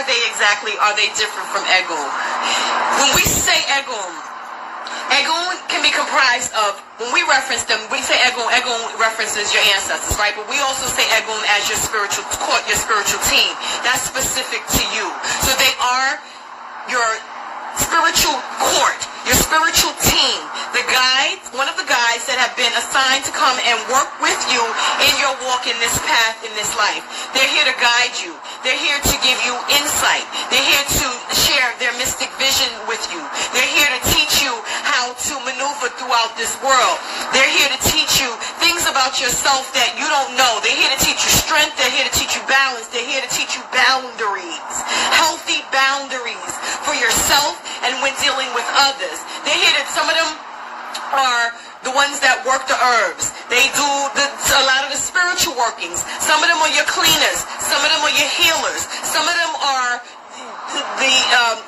are they exactly? Are they different from Egun? When we say Egun, Egun can be comprised of, when we reference them, we say Egun references your ancestors, right? But we also say Egun as your spiritual court, your spiritual team. That's specific to you. So they are your spiritual court, your spiritual team, the guides, one of the guides that have been assigned to come and work with you in your walk in this path, in this life. They're here to guide you. They're here to give you insight. They're here to share their mystic vision with you. They're here to teach you how to maneuver throughout this world. They're here to teach you things about yourself that you don't know. They're here to teach you strength. They're here to teach you balance. They're here to teach you boundaries, healthy boundaries for yourself and when dealing with others. They're here to, some of them are the ones that work the herbs. They do a lot of the spiritual workings. Some of them are your cleaners. Some of them are your healers. Some of them are the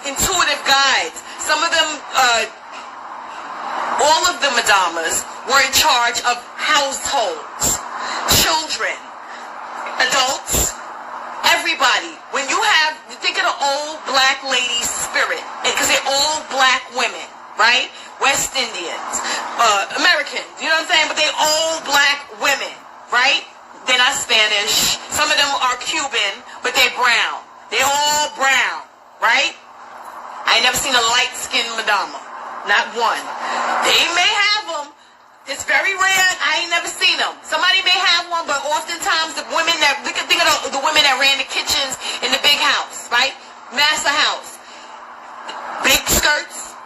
intuitive guides. Some of them, all of the Madamas were in charge of households, children, adults, everybody. When you have, think of the old black lady spirit, because they're all black women, right? West Indians, Americans, you know what I'm saying? But they're all black women, right? They're not Spanish. Some of them are Cuban, but they're brown. They're all brown, right? I ain't never seen a light-skinned Madama. Not one. They may have them. It's very rare. I ain't never seen them. Somebody may have one, but oftentimes the women that, think of the women that ran the kitchens in the big house, right? Master house. Big skirts,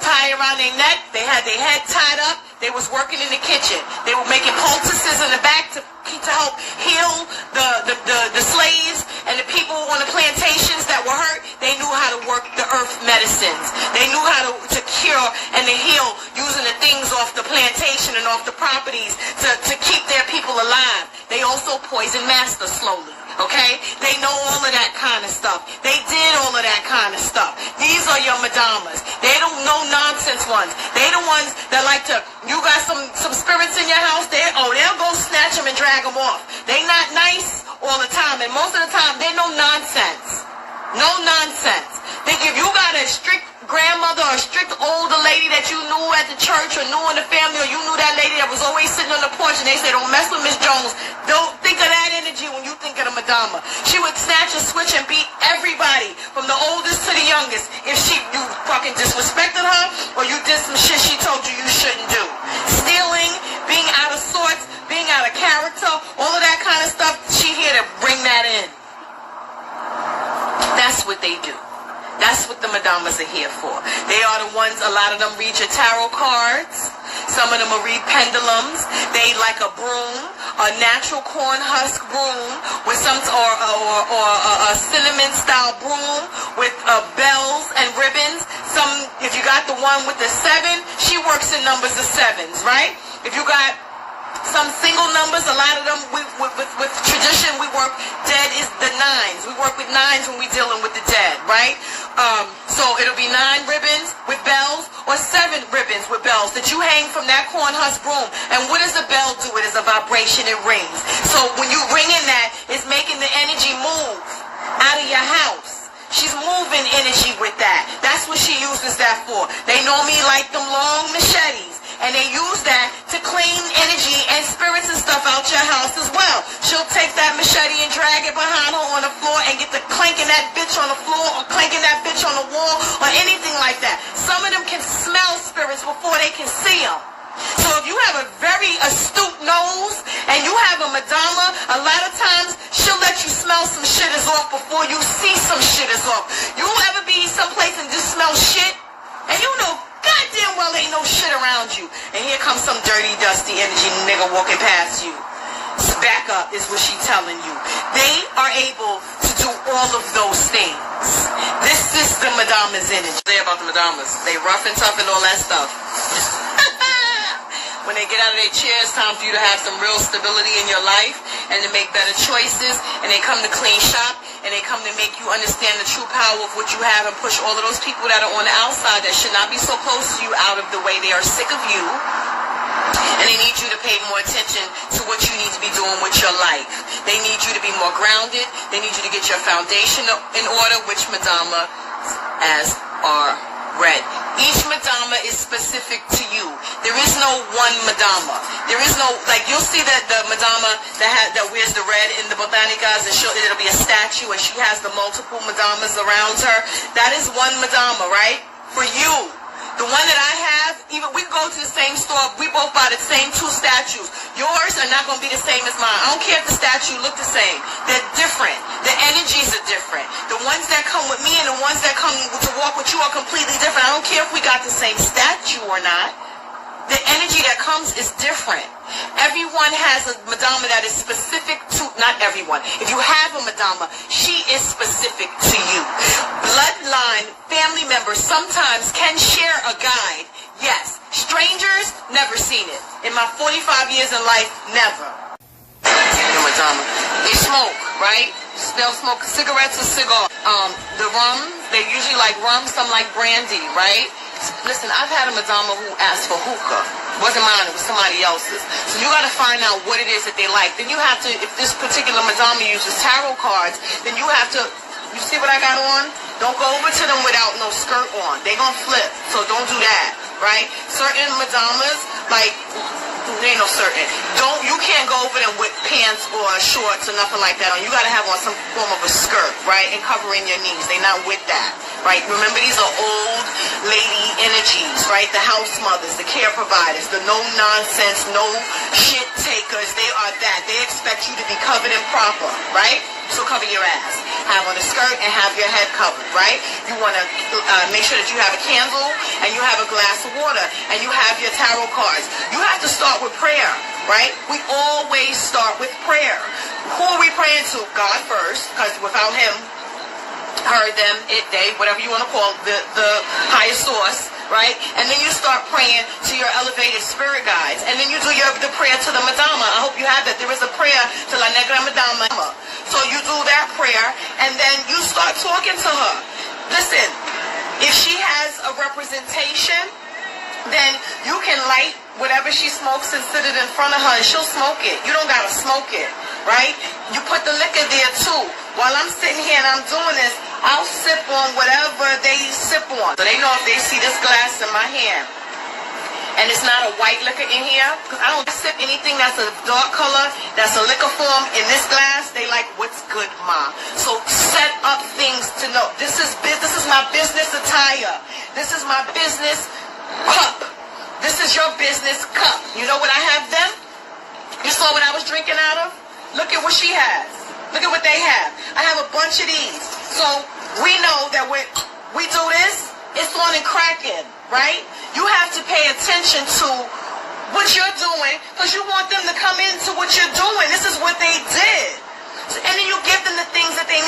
tie around their neck. They had their head tied up. They was working in the kitchen. They were making poultices in the back to help heal the slaves and the people on the plantations that were hurt. They knew how to work the earth medicines. They knew how to cure and to heal using the things off the plantation and off the properties to keep their people alive. They also poison master slowly. Okay? They know all of that kind of stuff. They did all of that kind of stuff. These are your Madamas. They don't know nonsense ones. They the ones that like to, you got some spirits in your house, they'll go snatch them and drag them off. They not nice all the time, and most of the time, they no nonsense. No nonsense. Think if you got a strict grandmother or a strict older lady that you knew at the church or knew in the family, or you knew that lady that was always sitting on the porch and they say, don't mess with Miss Jones. Don't think of that energy when you think of the Madama. She would snatch a switch and beat everybody from the oldest to the youngest if you fucking disrespected her or you did some shit she told you shouldn't do. Stealing, being out of sorts, being out of character, all of that kind of stuff, she here to bring that in. That's what they do. That's what the Madamas are here for. They are the ones, a lot of them read your tarot cards. Some of them will read pendulums. They like a broom, a natural corn husk broom with some, or a cinnamon style broom with bells and ribbons. Some, if you got the one with the 7, she works in numbers of 7s, right? If you got some single numbers, a lot of them, with tradition, we work, dead is the 9s. We work with 9s when we're dealing with the dead, right? So it'll be 9 ribbons with bells or 7 ribbons with bells that you hang from that corn husk broom. And what does a bell do? It is a vibration, it rings. So when you ring in that, it's making the energy move out of your house. She's moving energy with that. That's what she uses that for. They normally like them long machetes. And they use that to clean energy and spirits and stuff out your house as well. She'll take that machete and drag it behind her on the floor and get the clanking that bitch on the floor or clanking that bitch on the wall or anything like that. Some of them can smell spirits before they can see them. So if you have a very astute nose and you have a Madama, a lot of times she'll let you smell some shit is off before you see some shit is off. You ever be someplace and just smell shit and you know goddamn well ain't no shit around you. And here comes some dirty, dusty energy nigga walking past you. Back up is what she telling you. They are able to do all of those things. This is the Madama's energy. Say about the Madamas. They rough and tough and all that stuff. When they get out of their chair, it's time for you to have some real stability in your life and to make better choices. And they come to clean shop. And they come to make you understand the true power of what you have and push all of those people that are on the outside that should not be so close to you out of the way. They are sick of you. And they need you to pay more attention to what you need to be doing with your life. They need you to be more grounded. They need you to get your foundation in order, which Madama as are read. Each Madama is specific to you. There is no one Madama. There is no, like, you'll see that the Madama that wears the red in the Botanicas, and it'll be a statue, and she has the multiple Madamas around her. That is one Madama, right? For you. The one that I have, even we go to the same store, we both buy the same 2 statues. Yours are not going to be the same as mine. I don't care if the statue look the same. They're different. The energies are different. The ones that come with me and the ones that come to walk with you are completely different. I don't care if we got the same statue or not. The energy that comes is different. Everyone has a Madama that is specific to, not everyone. If you have a Madama, she is specific to you. Bloodline, family members sometimes can share a guide. Yes. Strangers, never seen it. In my 45 years in life, never. The Madama. They smoke, right? They'll smoke cigarettes or cigars. The rum, they usually like rum, some like brandy, right? Listen, I've had a Madama who asked for hookah. It wasn't mine, it was somebody else's. So you got to find out what it is that they like. Then you have to, if this particular Madama uses tarot cards, then you have to, you see what I got on? Don't go over to them without no skirt on. They gonna flip, so don't do that, right? Certain Madamas, like, there ain't no certain. You can't go over them with pants or shorts or nothing like that on. You gotta have on some form of a skirt, right? And covering your knees. They not with that, right? Remember, these are old lady energies, right? The house mothers, the care providers, the no nonsense, no shit takers. They are that. They expect you to be covered and proper, right? So cover your ass. Have on a skirt and have your head covered, right? You want to make sure that you have a candle and you have a glass of water and you have your tarot cards. You have to start with prayer, right? We always start with prayer. Who are we praying to? God first, because without him, her, them, it, they, whatever you want to call the higher source, right? And then you start praying to your elevated spirit guides. And then you do the prayer to the Madama. I hope you have that. There is a prayer to La Negra Madama. So you do that prayer, and then you start talking to her. Listen, if she has a representation, then you can light whatever she smokes and sit it in front of her, and she'll smoke it. You don't gotta smoke it, right? You put the liquor there too. While I'm sitting here and I'm doing this, I'll sip on whatever they sip on. So they know if they see this glass in my hand, and it's not a white liquor in here, because I don't sip anything that's a dark color, that's a liquor form in this glass. They like, what's good, ma? So set up things to know. This is my business attire. This is my business cup. This is your business cup. You know what I have them? You saw what I was drinking out of? Look at what she has. Look at what they have. I have a bunch of these. So we know that when we do this, it's on and cracking, right? You have to pay attention to what you're doing, because you want them to come into what you're doing. This is what they did. And then you give them the things that they need.